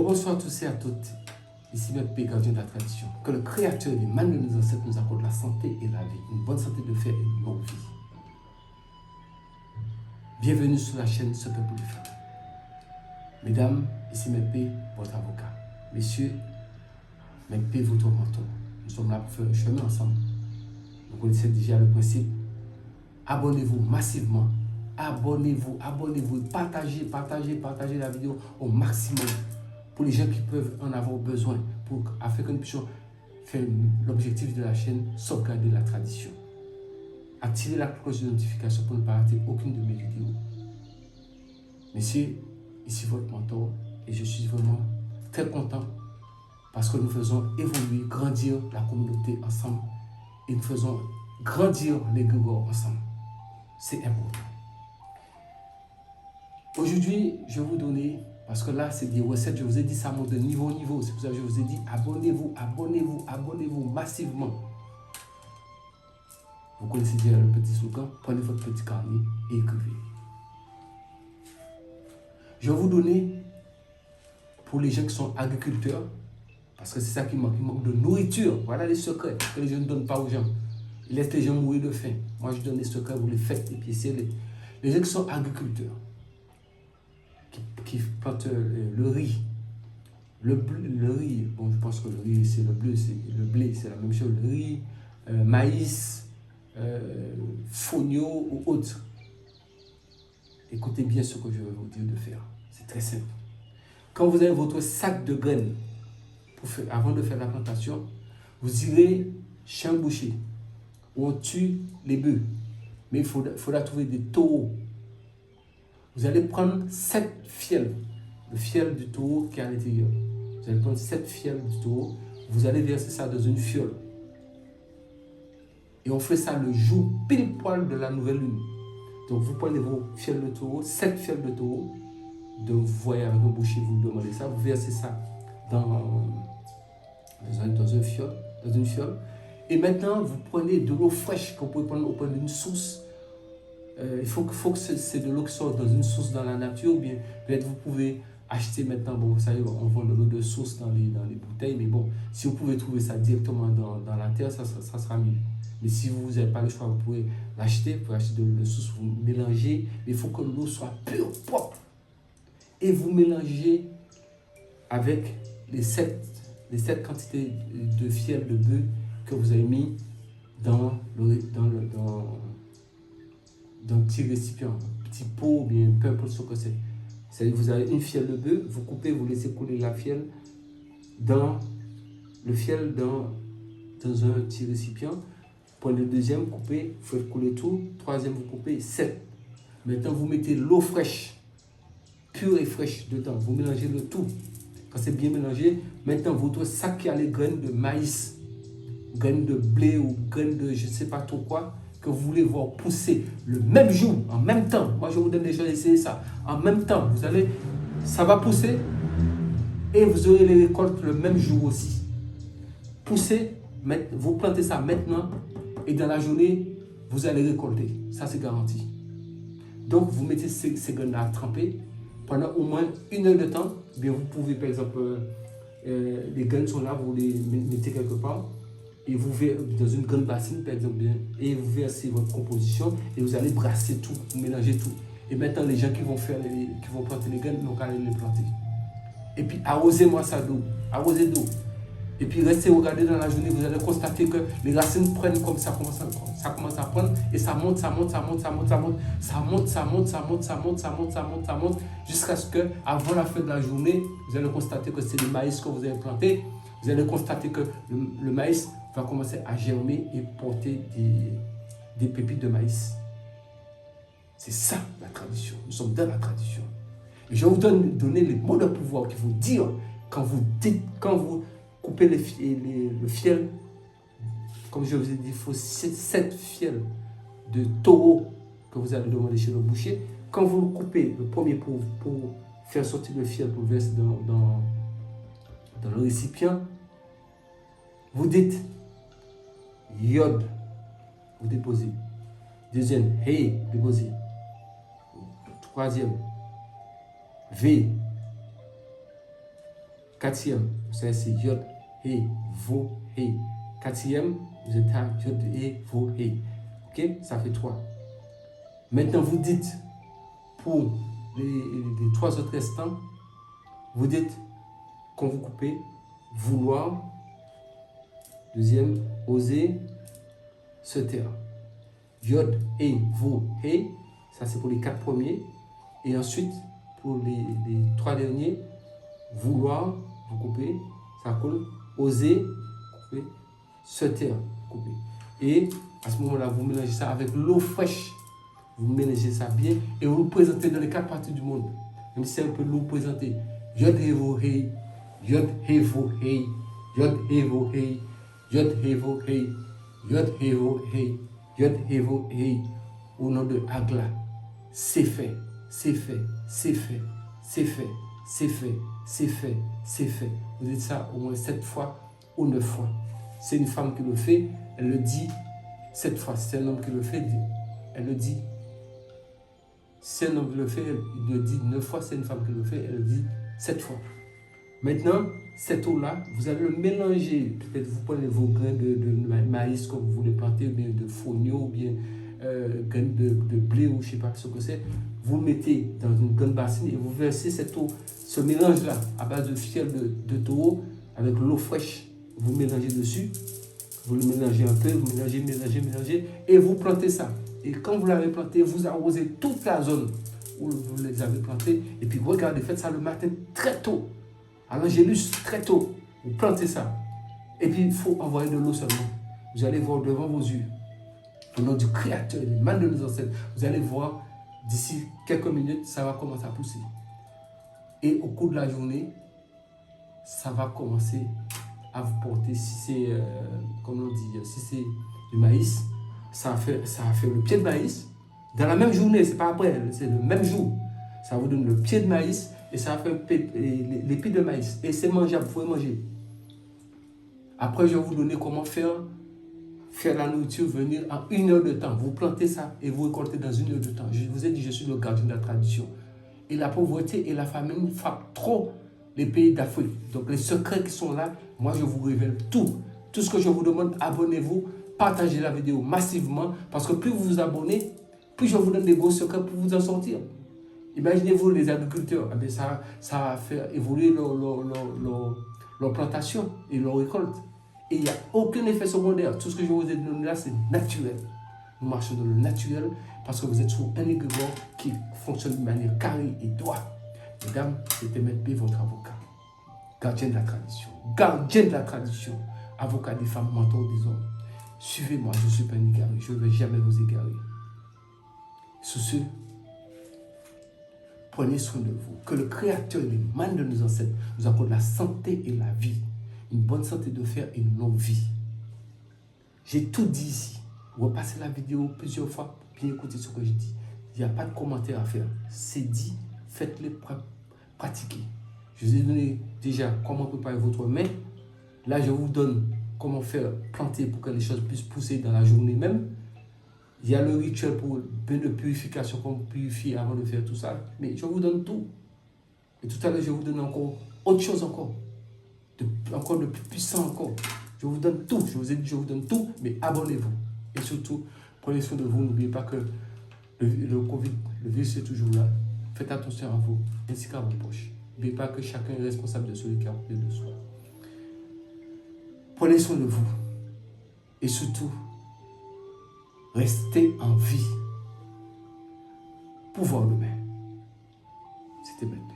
Bonsoir à tous et à toutes. Ici M. Gardien de la tradition. Que le Créateur et les mains de nos ancêtres nous accorde la santé et la vie, une bonne santé de fer et une longue vie. Bienvenue sur la chaîne Ce Peuple de Femmes. Mesdames, ici M. votre avocat. Messieurs, M. votre mentor. Nous sommes là pour faire le chemin ensemble. Vous connaissez déjà le principe. Abonnez-vous massivement. Abonnez-vous. Partagez la vidéo au maximum pour les gens qui peuvent en avoir besoin, afin que nous puissions faire l'objectif de la chaîne, sauvegarder la tradition. Activez la cloche de notification pour ne pas rater aucune de mes vidéos. Messieurs, ici votre mentor et je suis vraiment très content parce que nous faisons évoluer, grandir la communauté ensemble et nous faisons grandir les Grégor ensemble. C'est important. Aujourd'hui, je vais vous donner, parce que là, c'est des recettes, je vous ai dit, ça monte de niveau en niveau. C'est pour ça que je vous ai dit, abonnez-vous massivement. Vous connaissez déjà le petit slogan, prenez votre petit carnet et écrivez. Je vais vous donner, pour les gens qui sont agriculteurs, parce que c'est ça qui manque, il manque de nourriture. Voilà les secrets que les gens ne donnent pas aux gens. Ils laissent les gens mourir de faim. Moi, je donne les secrets, vous les faites, et puis c'est les gens qui sont agriculteurs, qui plantent le riz. Le riz, bon, je pense que le riz, c'est le blé, c'est la même chose. Le riz, maïs, fonio ou autre. Écoutez bien ce que je vais vous dire de faire. C'est très simple. Quand vous avez votre sac de graines, avant de faire la plantation, vous irez chez un boucher où on tue les bœufs. Mais il faudra trouver des taureaux. Vous allez prendre 7 fiels, le fiel du taureau qui est à l'intérieur. Vous allez prendre 7 fiels du taureau, vous allez verser ça dans une fiole. Et on fait ça le jour pile poil de la nouvelle lune. Donc vous prenez vos fiels de taureau, 7 fiels de taureau, vous voyez avec un boucher, vous demandez ça, vous versez ça dans une fiole. Et maintenant, vous prenez de l'eau fraîche que vous pouvez prendre auprès d'une source. Il faut que c'est de l'eau qui sort dans une source dans la nature, ou bien peut-être vous pouvez acheter maintenant, bon, vous savez, on vend de l'eau de source dans les bouteilles, mais bon, si vous pouvez trouver ça directement dans la terre, ça sera mieux. Mais si vous n'avez pas le choix, vous pouvez l'acheter, vous pouvez acheter de l'eau de source, vous mélangez, mais il faut que l'eau soit pure, propre. Et vous mélangez avec les 7 quantités de fiel de bœuf que vous avez mis dans un petit récipient, un petit pot, ou bien peu importe ce que c'est. C'est-à-dire vous avez une fiole de bœuf, vous coupez, vous laissez couler la fiole dans un petit récipient. Prenez le deuxième, coupez, faites couler tout. Troisième, vous coupez, 7. Maintenant, vous mettez l'eau fraîche, pure et fraîche dedans. Vous mélangez le tout. Quand c'est bien mélangé, maintenant, votre sac qui a les graines de maïs, graines de blé ou graines de je ne sais pas trop quoi, que vous voulez voir pousser le même jour, en même temps. Moi, je vous donne déjà d'essayer ça. En même temps, ça va pousser et vous aurez les récoltes le même jour aussi. Poussez, vous plantez ça maintenant et dans la journée, vous allez récolter. Ça, c'est garanti. Donc, vous mettez ces graines-là à tremper pendant au moins 1 heure de temps. Bien, vous pouvez, par exemple, les graines sont là, vous les mettez quelque part. Et vous versez dans une grande bassine, par exemple, et vous versez votre composition et vous allez brasser tout, vous mélangez tout. Et maintenant, les gens qui vont planter les graines, n'ont qu'à aller les planter. Et puis, arrosez-moi ça d'eau, arrosez d'eau. Et puis, restez regarder dans la journée, vous allez constater que les racines prennent comme ça commence à prendre, et ça monte, jusqu'à ce que, avant la fin de la journée, vous allez constater que c'est le maïs que vous avez planté. Vous allez constater que le maïs va commencer à germer et porter des pépites de maïs. C'est ça la tradition. Nous sommes dans la tradition. Et je vais vous donner les mots de pouvoir qu'il faut dire quand vous coupez le fiel. Comme je vous ai dit, il faut 7 fiels de taureau que vous allez demander chez le boucher. Quand vous coupez le premier pour faire sortir le fiel, pour verser dans le récipient, vous dites Yod, vous déposez. Deuxième, Hey, déposez. Troisième, V. Quatrième, vous savez, c'est Yod, He, Vo, He. Quatrième, vous êtes à Yod, He, Vo, He. Ok? Ça fait 3. Maintenant, vous dites, pour les 3 autres restants, vous dites, quand vous coupez, vouloir. Deuxième, oser, se taire. Yod, He, Vo, He. Ça, c'est pour les 4 premiers. Et ensuite, pour les 3 derniers, vouloir, vous coupez, ça colle, oser, coupez, se taire, coupez. Et à ce moment-là, vous mélangez ça avec l'eau fraîche. Vous mélangez ça bien et vous le présentez dans les 4 parties du monde. Même si c'est un peu lourd présenté. Yod, He, Vo, He. Yod, He, Vo, He. Yod, He, Vo, He. Yod, He, Vo, He. Yod, He, Vo, He. Yod, He, Vo, He. Au nom de Agla. C'est fait, c'est fait, c'est fait, c'est fait, c'est fait, c'est fait, c'est fait. Vous dites ça au moins 7 fois ou 9 fois. C'est une femme qui le fait, elle le dit 7 fois. Si c'est un homme qui le fait, elle le dit. Si c'est un homme qui le fait, il le dit 9 fois. Si c'est une femme qui le fait, elle le dit 7 fois. Maintenant, cette eau-là, vous allez le mélanger. Peut-être vous prenez vos grains de maïs que vous voulez planter, ou bien de fonio, ou bien graines de blé, ou je ne sais pas ce que c'est. Vous le mettez dans une grande bassine et vous versez cette eau, ce mélange-là, à base de fiel de taureau, avec l'eau fraîche. Vous mélangez dessus, vous le mélangez un peu, vous mélangez, et vous plantez ça. Et quand vous l'avez planté, vous arrosez toute la zone où vous les avez plantés. Et puis regardez, faites ça le matin très tôt. À l'Angélus, très tôt, vous plantez ça. Et puis il faut envoyer de l'eau seulement. Vous allez voir devant vos yeux, au nom du Créateur et des mains de nos ancêtres, vous allez voir, d'ici quelques minutes, ça va commencer à pousser. Et au cours de la journée, ça va commencer à vous porter, si c'est, comme on dit, si c'est du maïs, ça va faire le pied de maïs. Dans la même journée, c'est pas après, c'est le même jour. Ça vous donne le pied de maïs et ça va faire l'épi de maïs. Et c'est mangeable, vous pouvez manger. Après, je vais vous donner comment faire la nourriture venir en 1 heure de temps. Vous plantez ça et vous récoltez dans 1 heure de temps. Je vous ai dit, je suis le gardien de la tradition. Et la pauvreté et la famine frappent trop les pays d'Afrique. Donc les secrets qui sont là, moi je vous révèle tout. Tout ce que je vous demande, abonnez-vous, partagez la vidéo massivement, parce que plus vous vous abonnez, plus je vous donne des gros secrets pour vous en sortir. Imaginez-vous les agriculteurs, eh bien, ça va faire évoluer leur plantation et leur récolte. Et il n'y a aucun effet secondaire. Tout ce que je vous ai donné là, c'est naturel. Nous marchons dans le naturel parce que vous êtes sur un égrégore qui fonctionne de manière carrée et droite. Mesdames, c'était Maître B, votre avocat, gardien de la tradition, avocat des femmes, mentor des hommes. Suivez-moi, je ne suis pas un égaré, je ne vais jamais vous égarer. Sur ce, prenez soin de vous. Que le Créateur et les mains de nos ancêtres nous accordent la santé et la vie. Une bonne santé de fer et une longue vie. J'ai tout dit ici. Repassez la vidéo plusieurs fois pour bien écouter ce que je dis. Il n'y a pas de commentaire à faire. C'est dit, faites-le, pratiquez. Je vous ai donné déjà comment préparer votre main. Là, je vous donne comment faire planter pour que les choses puissent pousser dans la journée même. Il y a le rituel pour bain de purification, qu'on purifie avant de faire tout ça. Mais je vous donne tout. Et tout à l'heure, je vous donne encore autre chose encore. Encore de plus puissant encore. Je vous donne tout. Je vous ai dit, je vous donne tout. Mais abonnez-vous. Et surtout, prenez soin de vous. N'oubliez pas que le Covid, le virus est toujours là. Faites attention à vous, ainsi qu'à vos poches. N'oubliez pas que chacun est responsable de celui qui a coupé de soi. Prenez soin de vous. Et surtout, restez en vie pour voir demain. C'était Maître B.